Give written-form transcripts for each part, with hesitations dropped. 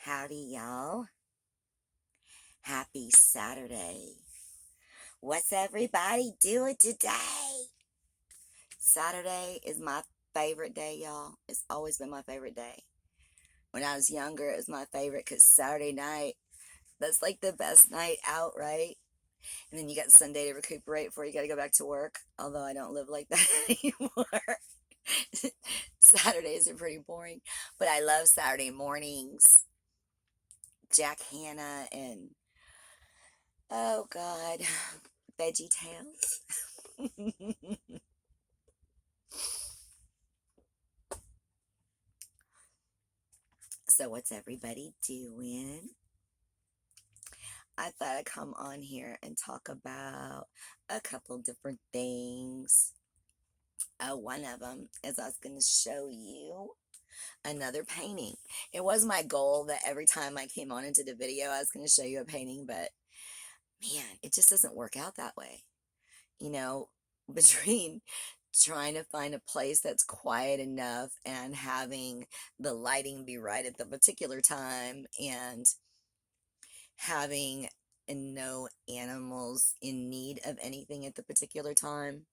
Howdy, y'all. Happy Saturday. What's everybody doing today? Saturday is my favorite day, y'all. It's always been my favorite day. When I was younger, it was my favorite because Saturday night, that's like the best night out, right? And then you got Sunday to recuperate before you got to go back to work. Although I don't live like that anymore. Saturdays are pretty boring, but I love Saturday mornings. Jack Hanna and oh God, Veggie Tales. So, what's everybody doing? I thought I'd come on here and talk about a couple different things. One of them is I was going to show you another painting. It was my goal that every time I came on into the video, I was going to show you a painting, but man, it just doesn't work out that way. You know, between trying to find a place that's quiet enough and having the lighting be right at the particular time and having no animals in need of anything at the particular time,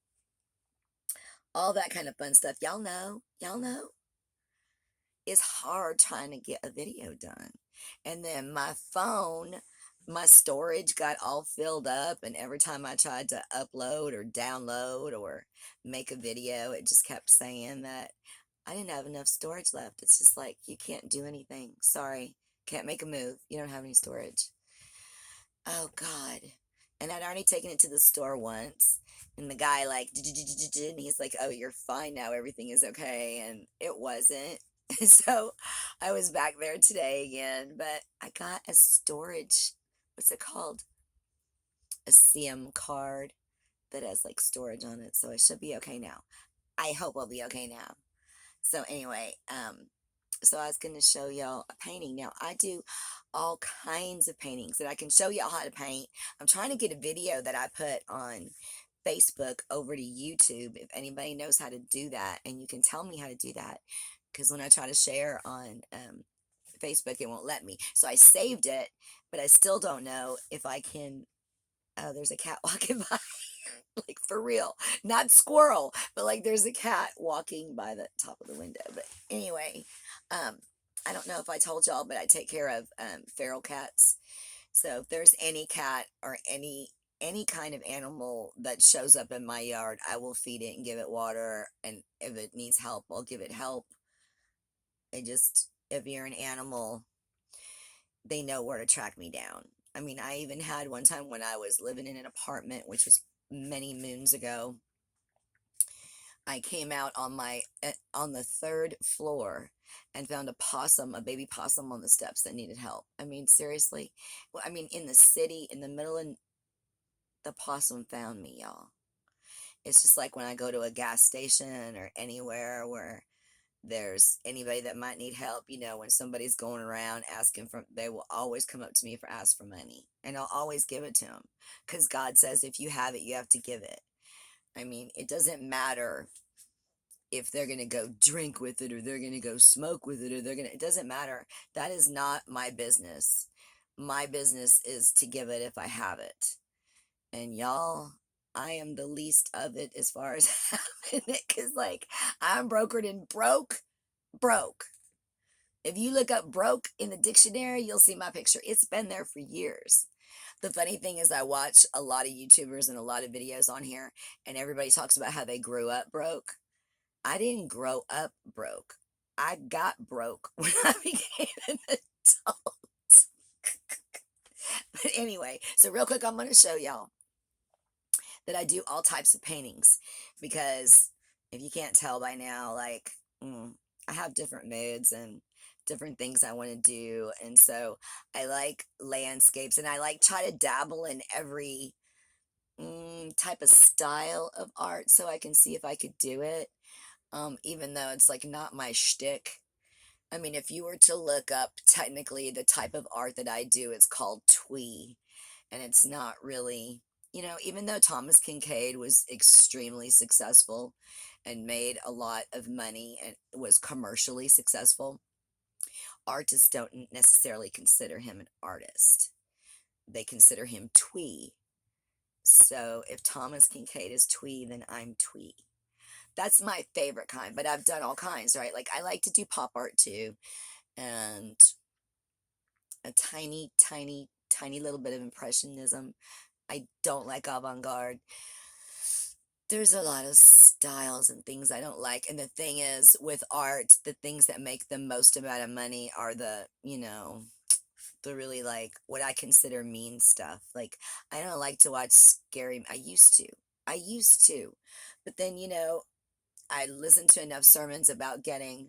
all that kind of fun stuff. Y'all know it's hard trying to get a video done. And then my phone, my storage got all filled up, and every time I tried to upload or download or make a video, it just kept saying that I didn't have enough storage left. It's just like, you can't do anything. Sorry, can't make a move. You don't have any storage. Oh God. And I'd already taken it to the store once, and the guy like, and he's like, oh, you're fine now, everything is okay, and it wasn't. So I was back there today again, but I got a storage, what's it called, a SIM card that has like storage on it, so I should be okay now. I hope I'll be okay now. So anyway, so I was going to show y'all a painting. Now I do all kinds of paintings that I can show y'all how to paint. I'm trying to get a video that I put on Facebook over to YouTube, if anybody knows how to do that, and you can tell me how to do that, because when I try to share on Facebook, it won't let me. So I saved it, but I still don't know if I can. Oh, there's a cat walking by. Like for real, not squirrel, but like there's a cat walking by the top of the window. But anyway, um, I don't know if I told y'all, but I take care of feral cats. So if there's any cat or any kind of animal that shows up in my yard, I will feed it and give it water. And if it needs help, I'll give it help. It just, if you're an animal, they know where to track me down. I mean, I even had one time when I was living in an apartment, which was many moons ago. I came out on the third floor and found a baby possum on the steps that needed help. I mean, seriously. Well, I mean, in the city, in the middle of the possum found me, y'all. It's just like when I go to a gas station or anywhere where there's anybody that might need help, when somebody's going around asking for, they will always come up to me for ask for money, and I'll always give it to them, because God says if you have it, you have to give it. I mean, it doesn't matter if they're going to go drink with it or they're going to go smoke with it or it doesn't matter. That is not my business. My business is to give it if I have it. And y'all, I am the least of it as far as having it, because like I'm brokered in broke. If you look up broke in the dictionary, you'll see my picture. It's been there for years. The funny thing is, I watch a lot of YouTubers and a lot of videos on here, and everybody talks about how they grew up broke. I didn't grow up broke. I got broke when I became an adult. But anyway, so real quick, I'm going to show y'all that I do all types of paintings, because if you can't tell by now, like, I have different moods and different things I want to do. And so I like landscapes, and I like try to dabble in every type of style of art so I can see if I could do it. Even though it's like not my shtick. I mean, if you were to look up technically the type of art that I do, it's called twee. And it's not really, even though Thomas Kincaid was extremely successful and made a lot of money and was commercially successful, artists don't necessarily consider him an artist. They consider him twee. So if Thomas Kincaid is twee, then I'm twee. That's my favorite kind, but I've done all kinds, right? Like I like to do pop art too, and a tiny, tiny, tiny little bit of impressionism. I don't like avant-garde. There's a lot of styles and things I don't like. And the thing is, with art, the things that make the most amount of money are the really like what I consider mean stuff. Like, I don't like to watch scary. I used to. I used to. But then, I listened to enough sermons about getting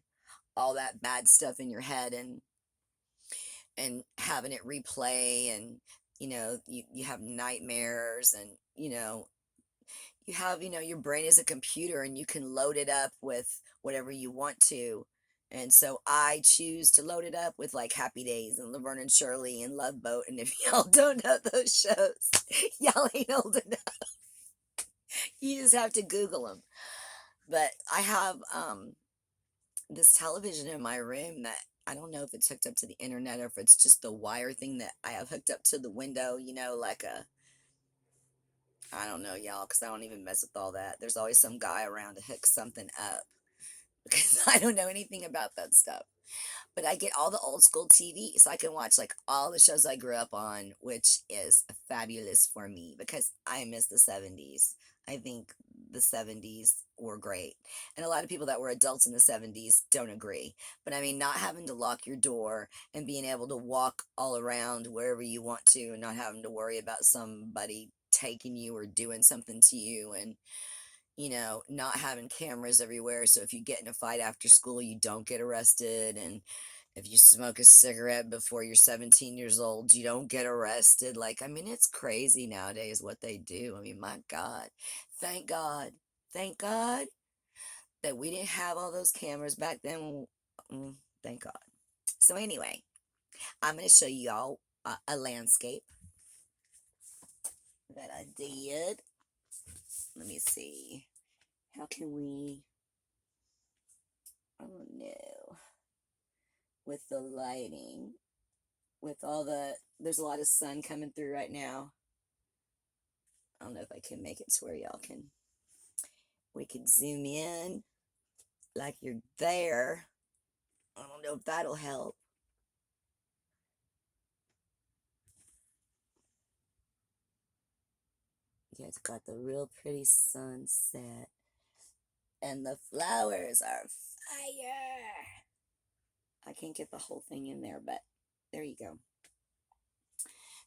all that bad stuff in your head and having it replay, and you have nightmares, and you have, your brain is a computer and you can load it up with whatever you want to. And so I choose to load it up with like Happy Days and Laverne and Shirley and Love Boat. And if y'all don't know those shows, y'all ain't old enough. You just have to Google them. But I have this television in my room that I don't know if it's hooked up to the internet or if it's just the wire thing that I have hooked up to the window, like I don't know, y'all, because I don't even mess with all that. There's always some guy around to hook something up because I don't know anything about that stuff. But I get all the old school TV, so I can watch like all the shows I grew up on, which is fabulous for me because I miss the 70s. I think the 70s were great. And a lot of people that were adults in the 70s don't agree. But I mean, not having to lock your door and being able to walk all around wherever you want to and not having to worry about somebody taking you or doing something to you, and not having cameras everywhere. So if you get in a fight after school, you don't get arrested. And if you smoke a cigarette before you're 17 years old, you don't get arrested. Like, I mean, it's crazy nowadays what they do. I mean, my God, thank God, thank God that we didn't have all those cameras back then. Thank God. So anyway, I'm going to show you all a landscape that I did. Let me see. How can we? Oh no. With the lighting, with there's a lot of sun coming through right now. I don't know if I can make it to where y'all we could zoom in like you're there. I don't know if that'll help. Yeah, it's got the real pretty sunset. And the flowers are fire. I can't get the whole thing in there, but there you go.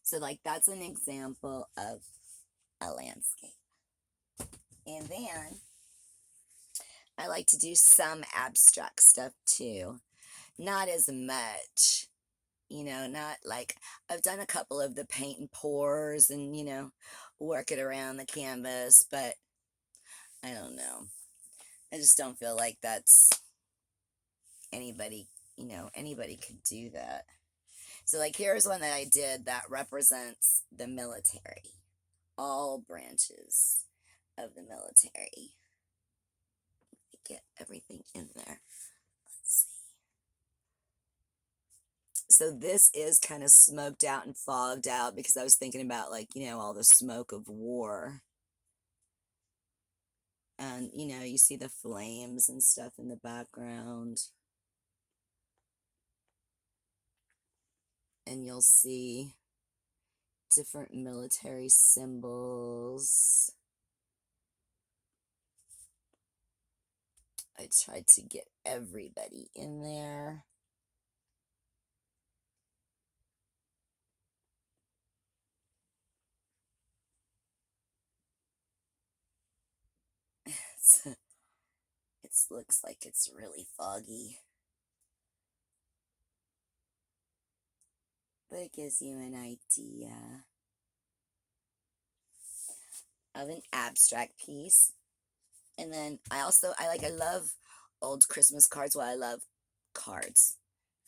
So, like, that's an example of a landscape. And then I like to do some abstract stuff too. Not as much, not like I've done a couple of the paint and pours and, work it around the canvas, but I don't know. I just don't feel like that's anybody, anybody could do that. So, like, here's one that I did that represents the military, all branches of the military. Get everything in there. Let's see. So this is kind of smoked out and fogged out because I was thinking about, like, all the smoke of war. And, you see the flames and stuff in the background. And you'll see different military symbols. I tried to get everybody in there. It looks like it's really foggy. But it gives you an idea of an abstract piece. And then I love old Christmas cards. Well, I love cards.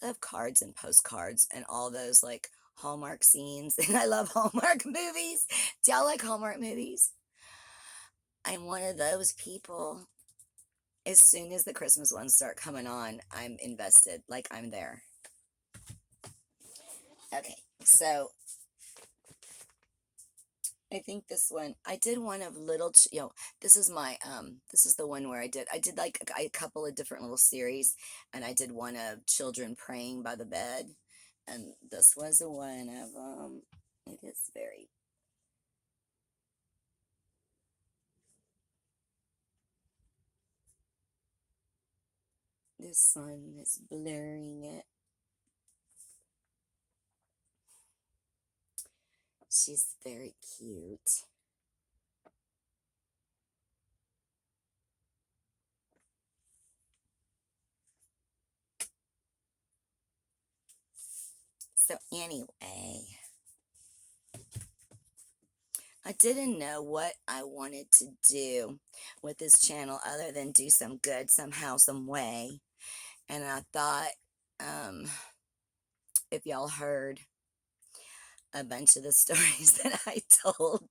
I love cards and postcards and all those like Hallmark scenes. And I love Hallmark movies. Do y'all like Hallmark movies? I'm one of those people. As soon as the Christmas ones start coming on, I'm invested. Like, I'm there. Okay, so I think this one I did one of this is my this is the one where I did like a couple of different little series, and I did one of children praying by the bed, and this was one of it is very, this sun is blurring it. She's very cute. So anyway, I didn't know what I wanted to do with this channel other than do some good somehow, some way. And I thought, um, if y'all heard a bunch of the stories that I told,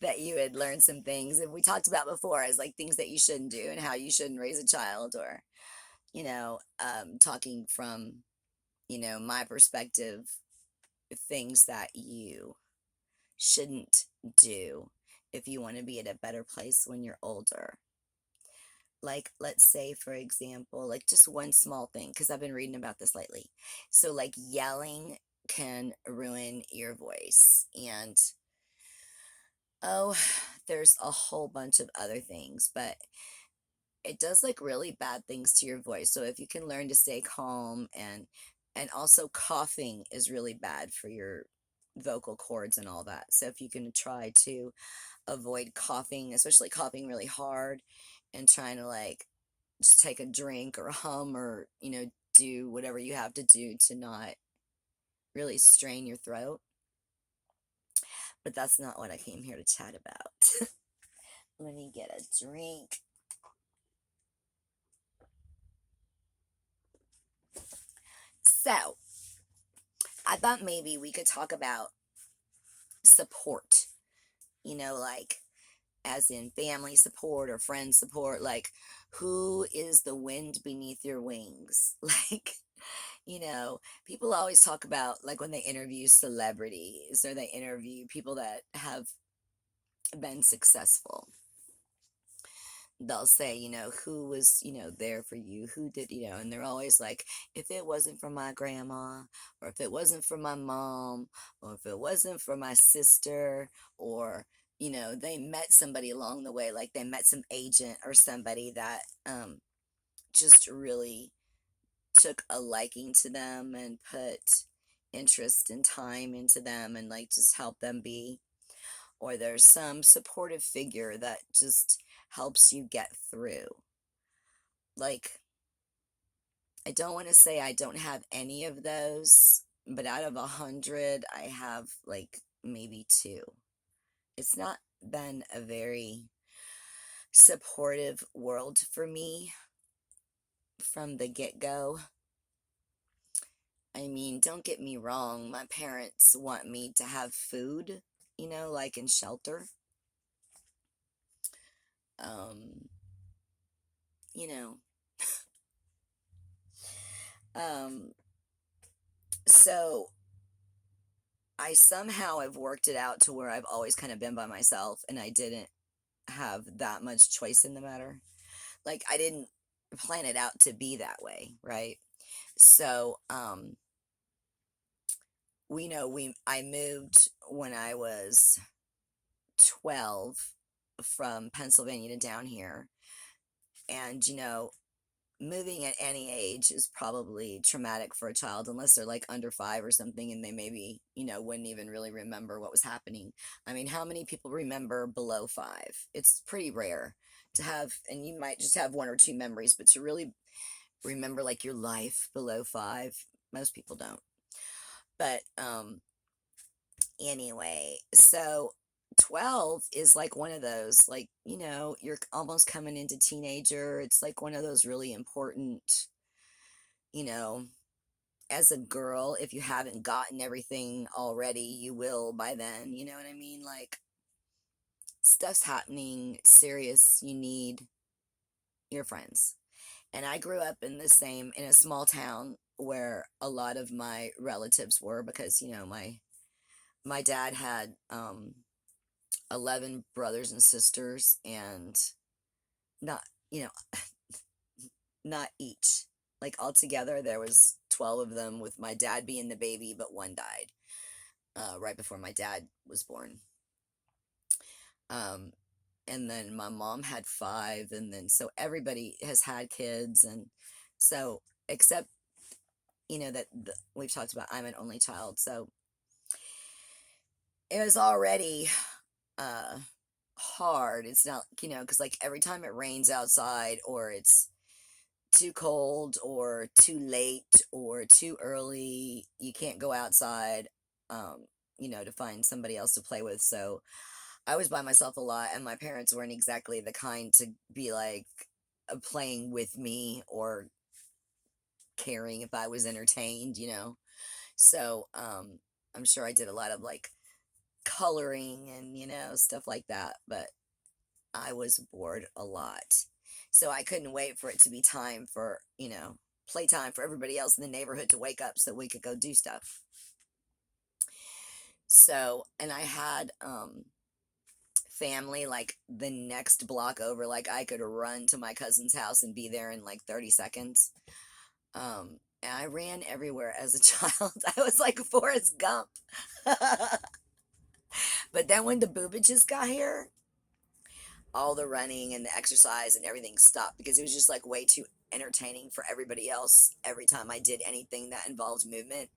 that you had learned some things that we talked about before, as like things that you shouldn't do and how you shouldn't raise a child, or, talking from, my perspective, things that you shouldn't do if you want to be at a better place when you're older. Like, let's say, for example, like just one small thing, because I've been reading about this lately. So, like, yelling can ruin your voice. And, oh, there's a whole bunch of other things, but it does like really bad things to your voice. So, if you can learn to stay calm, and also coughing is really bad for your vocal cords and all that. So, if you can try to avoid coughing, especially coughing really hard, and trying to like just take a drink or hum, or, do whatever you have to do to not really strain your throat. But that's not what I came here to chat about. Let me get a drink. So, I thought maybe we could talk about support, like as in family support or friend support, like who is the wind beneath your wings? Like, people always talk about like when they interview celebrities or they interview people that have been successful, they'll say, who was, there for you, who did, and they're always like, if it wasn't for my grandma, or if it wasn't for my mom, or if it wasn't for my sister, or, they met somebody along the way, like they met some agent or somebody that just really took a liking to them and put interest and time into them, and like just help them be, or there's some supportive figure that just helps you get through. Like, I don't want to say I don't have any of those, but out of 100, I have like maybe two. It's not been a very supportive world for me from the get go. I mean, don't get me wrong, my parents want me to have food, like in shelter. Um, you know, um, so I somehow have worked it out to where I've always kind of been by myself, and I didn't have that much choice in the matter. Like, I didn't plan it out to be that way, right? So, I moved when I was 12 from Pennsylvania to down here. And, moving at any age is probably traumatic for a child, unless they're like under 5 or something, and they maybe, wouldn't even really remember what was happening. I mean, how many people remember below 5? It's pretty rare to have, and you might just have one or two memories, but to really remember like your life below 5, most people don't. But anyway, so 12 is like one of those, like, you're almost coming into teenager. It's like one of those really important, you know, as a girl, if you haven't gotten everything already, you will by then. You know what I mean? Like, stuff's happening serious. You need your friends. And I grew up in a small town where a lot of my relatives were, because my dad had 11 brothers and sisters, and not, you know, not each. Like altogether, there was 12 of them, with my dad being the baby, but one died right before my dad was born. Um, and then my mom had five, and then so everybody has had kids, and so except that we've talked about, I'm an only child, so it was already uh hard. It's not, because like every time it rains outside, or it's too cold or too late or too early, you can't go outside, um to find somebody else to play with. So I was by myself a lot, and my parents weren't exactly the kind to be like playing with me or caring if I was entertained. So I'm sure I did a lot of like coloring and stuff like that, but I was bored a lot. So I couldn't wait for it to be time for, playtime for everybody else in the neighborhood to wake up so we could go do stuff. So, and I had family like the next block over. Like I could run to my cousin's house and be there in like 30 seconds. And I ran everywhere as a child. I was like Forrest Gump. But then when the boobages got here, all the running and the exercise and everything stopped, because it was just like way too entertaining for everybody else every time I did anything that involved movement,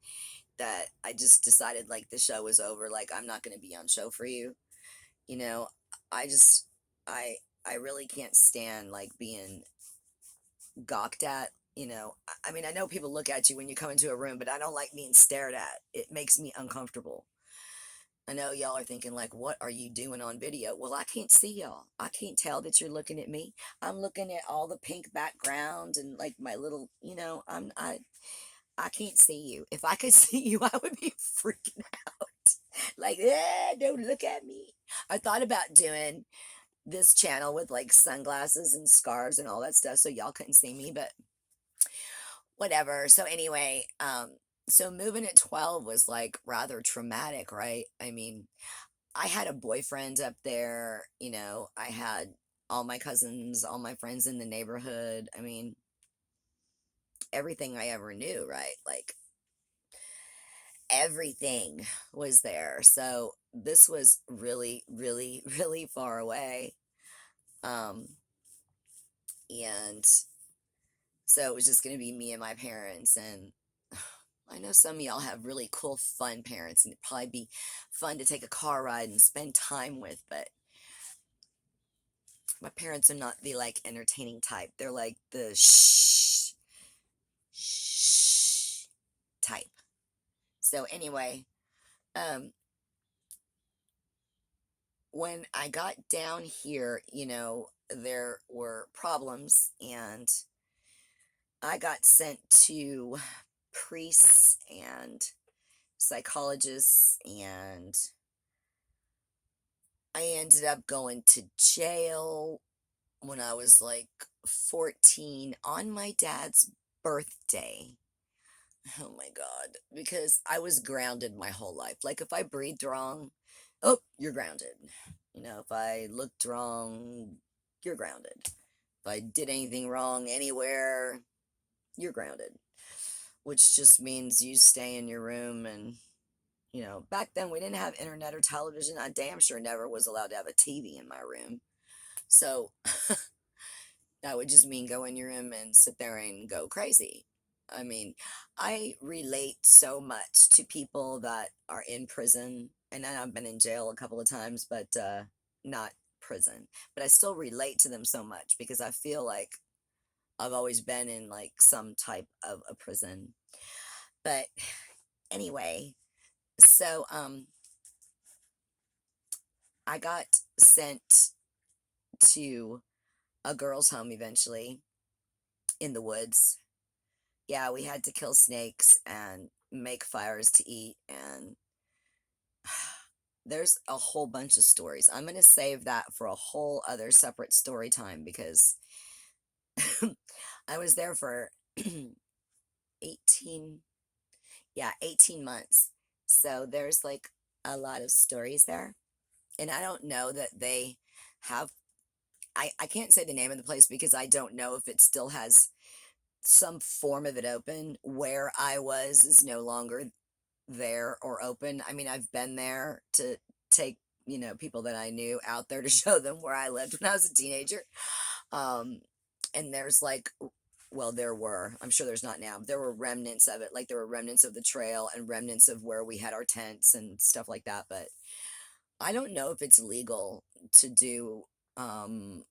that I just decided like the show was over. Like, I'm not going to be on show for you. You know, I just, I, I really can't stand like being gawked at. I mean, I know people look at you when you come into a room, but I don't like being stared at. It makes me uncomfortable. I know y'all are thinking like, what are you doing on video? Well, I can't see y'all. I can't tell that you're looking at me. I'm looking at all the pink background and like my little, I can't see you. If I could see you, I would be freaking out. Like, don't look at me. I thought about doing this channel with like sunglasses and scarves and all that stuff so y'all couldn't see me, but whatever. So anyway, so moving at 12 was like rather traumatic, right? I mean, I had a boyfriend up there, I had all my cousins, all my friends in the neighborhood. I mean, everything I ever knew, right? Like everything was there. So this was really, really, really far away. Um, and so it was just going to be me and my parents. And I know some of y'all have really cool, fun parents, and it'd probably be fun to take a car ride and spend time with, but my parents are not the like entertaining type. They're like the shh type. So anyway, um, when I got down here, there were problems, and I got sent to priests and psychologists, and I ended up going to jail when I was like 14 on my dad's birthday. Oh my God. Because I was grounded my whole life. Like if I breathed wrong, oh, you're grounded. If I looked wrong, you're grounded. If I did anything wrong anywhere, you're grounded. Which just means you stay in your room. And, back then we didn't have internet or television. I damn sure never was allowed to have a TV in my room. So that would just mean go in your room and sit there and go crazy. I mean, I relate so much to people that are in prison, and I've been in jail a couple of times, but not prison. But I still relate to them so much because I feel like I've always been in like some type of a prison. But anyway, so I got sent to a girl's home eventually in the woods. Yeah, we had to kill snakes and make fires to eat, and there's a whole bunch of stories. I'm going to save that for a whole other separate story time, because I was there for 18, yeah, 18 months. So there's like a lot of stories there. And I don't know that they have, I can't say the name of the place because I don't know if it still has some form of it open. Where I was is no longer there or open. I mean, I've been there to take, people that I knew out there to show them where I lived when I was a teenager. Um, and there's like, well, there were, I'm sure there's not now, there were remnants of it. Like there were remnants of the trail and remnants of where we had our tents and stuff like that. But I don't know if it's legal to do, um,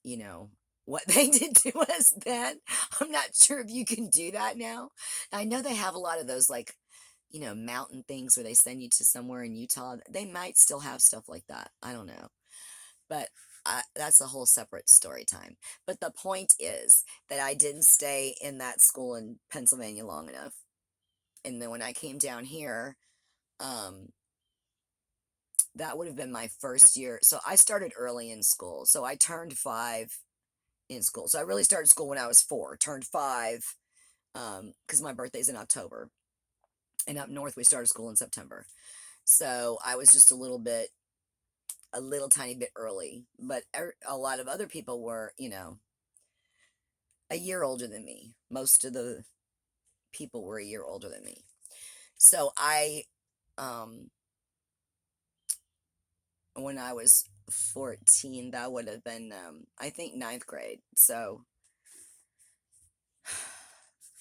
you know, what they did to us then. I'm not sure if you can do that now. I know they have a lot of those, like, mountain things where they send you to somewhere in Utah. They might still have stuff like that. I don't know. But that's a whole separate story time. But the point is that I didn't stay in that school in Pennsylvania long enough. And then when I came down here, um, that would have been my first year. So I started early in school. So I turned 5 in school. So I really started school when I was 4, turned 5, because my birthday's in October. And up north, we started school in September. So I was just a little tiny bit early. But a lot of other people were, a year older than me. Most of the people were a year older than me. So um, when I was 14, that would have been, I think, ninth grade. So,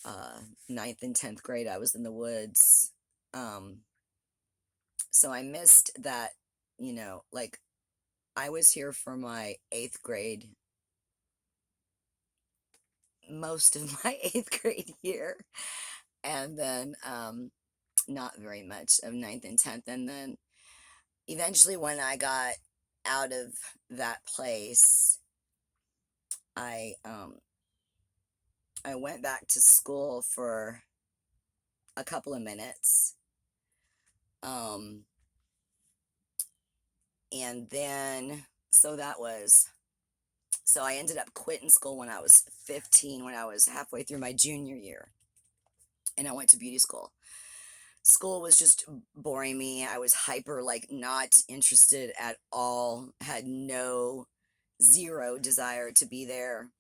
uh, ninth and 10th grade, I was in the woods. Um, so I missed that, like I was here for my 8th grade, most of my 8th grade year. And then, not very much of ninth and 10th. And then eventually when I got out of that place, I, um, I went back to school for a couple of minutes. Um, and then, so that was, so I ended up quitting school when I was 15, when I was halfway through my junior year. And I went to beauty school. School was just boring me. I was hyper, like, not interested at all, had no, zero desire to be there.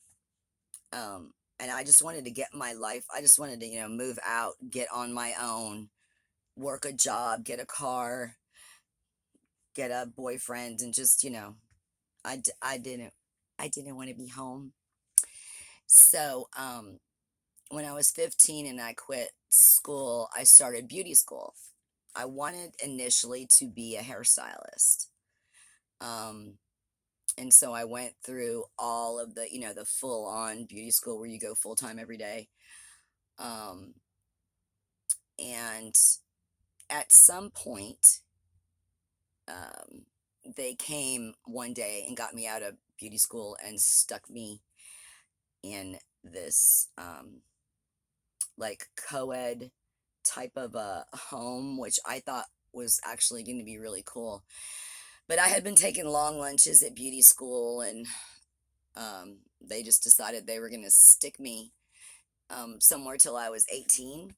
And I just wanted to get my life. I just wanted to, move out, get on my own, work a job, get a car, get a boyfriend, and just, I didn't want to be home. So, when I was 15 and I quit school, I started beauty school. I wanted initially to be a hairstylist. Um, and so I went through all of the, the full on beauty school where you go full time every day. Um, and at some point, um, they came one day and got me out of beauty school and stuck me in this, like co-ed type of a home, which I thought was actually going to be really cool. But I had been taking long lunches at beauty school, and they just decided they were going to stick me somewhere till I was 18.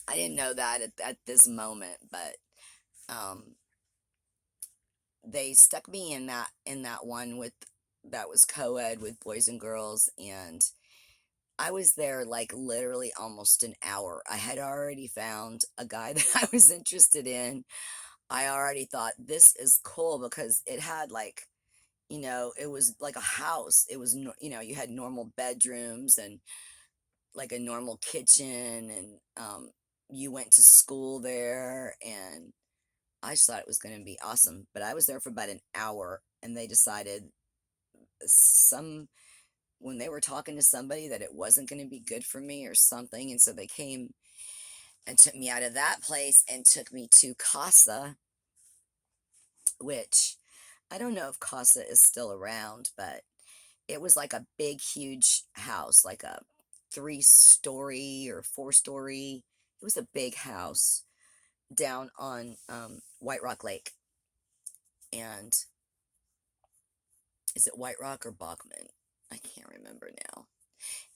I didn't know that at this moment, but um, they stuck me in that one with that was co-ed with boys and girls, and I was there like literally almost an hour. I had already found a guy that I was interested in. I already thought this is cool because it had like, it was like a house. It was, you had normal bedrooms and like a normal kitchen, and you went to school there, and I just thought it was going to be awesome. But I was there for about an hour, and they decided some when they were talking to somebody that it wasn't going to be good for me or something, and so they came and took me out of that place and took me to Casa, which I don't know if Casa is still around, but it was like a big, huge house, like a 3-story or 4-story. It was a big house down on White Rock Lake. And is it White Rock or Bachman? I can't remember now.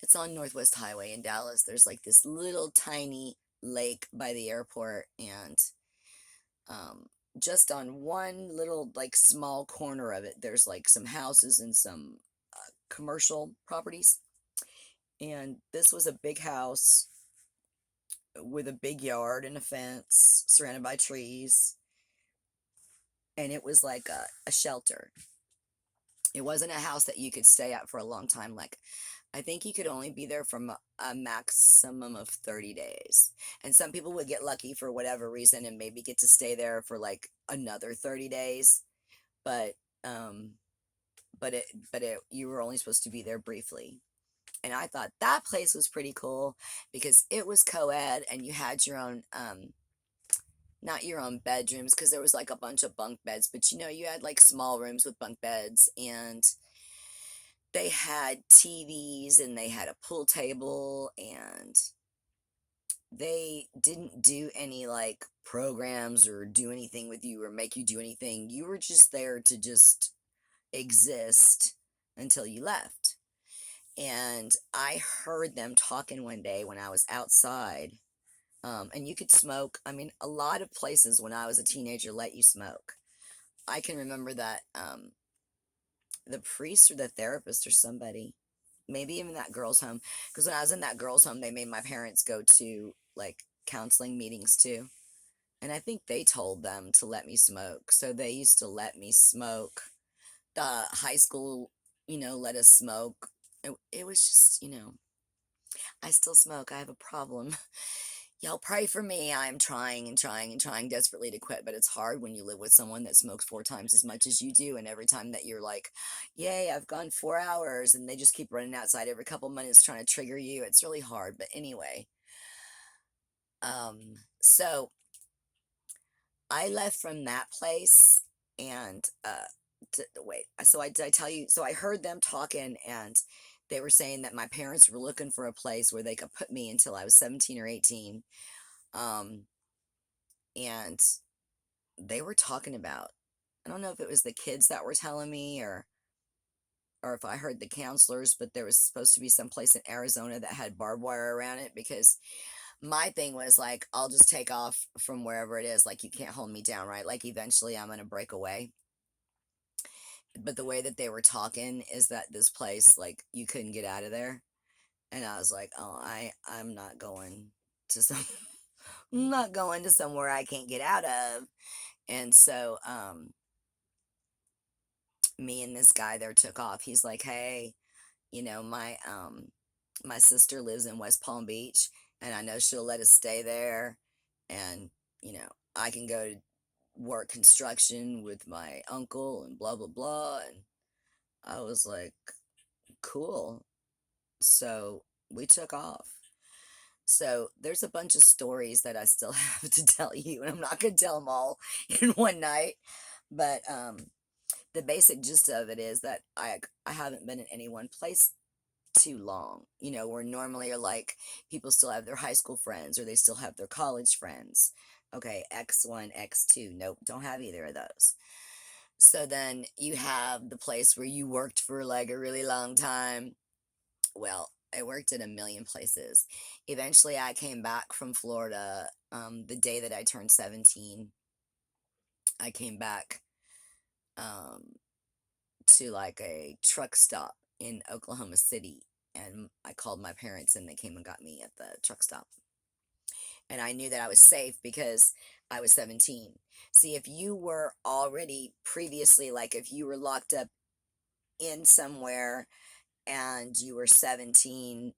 It's on Northwest Highway in Dallas. There's like this little tiny lake by the airport, and um, just on one little like small corner of it, there's like some houses and some commercial properties. And this was a big house with a big yard and a fence surrounded by trees, and it was like a shelter. It wasn't a house that you could stay at for a long time. Like, I think you could only be there from a maximum of 30 days. And some people would get lucky for whatever reason and maybe get to stay there for like another 30 days. But um but it you were only supposed to be there briefly. And I thought that place was pretty cool because it was co-ed and you had your own not your own bedrooms, because there was like a bunch of bunk beds, but you had like small rooms with bunk beds, and they had TVs and they had a pool table, and they didn't do any like programs or do anything with you or make you do anything. You were just there to just exist until you left. And I heard them talking one day when I was outside. And you could smoke. I mean, a lot of places when I was a teenager let you smoke. I can remember that the priest or the therapist or somebody, maybe even that girl's home, because when I was in that girl's home, they made my parents go to like counseling meetings too. And I think they told them to let me smoke. So they used to let me smoke. The high school, let us smoke. It was just, I still smoke. I have a problem. Y'all pray for me. I'm trying and trying and trying desperately to quit, but it's hard when you live with someone that smokes 4 times as much as you do. And every time that you're like, yay, I've gone 4 hours, and they just keep running outside every couple minutes trying to trigger you, it's really hard. But anyway, so I left from that place, and wait, so did I tell you? So I heard them talking, and they were saying that my parents were looking for a place where they could put me until I was 17 or 18. Um, and they were talking about, I don't know if it was the kids that were telling me, or if I heard the counselors, but there was supposed to be some place in Arizona that had barbed wire around it, because my thing was like, I'll just take off from wherever it is. Like, you can't hold me down, right? Like, eventually I'm going to break away. But the way that they were talking is that this place, like, you couldn't get out of there. And I was like, oh, I'm not going to some, I'm not going to somewhere I can't get out of. And so, me and this guy there took off. He's like, hey, my sister lives in West Palm Beach, and I know she'll let us stay there, and I can go to work construction with my uncle and blah blah blah. And I was like, cool. So we took off. So there's a bunch of stories that I still have to tell you, and I'm not gonna tell them all in one night. But the basic gist of it is that I haven't been in any one place too long, where normally are like people still have their high school friends or they still have their college friends. Okay, X1, X2, nope, don't have either of those. So then you have the place where you worked for like a really long time. Well, I worked at a million places. Eventually I came back from Florida, the day that I turned 17. I came back um, to like a truck stop in Oklahoma City, and I called my parents and they came and got me at the truck stop. And I knew that I was safe because I was 17. See, if you were already previously, like if you were locked up in somewhere and you were 17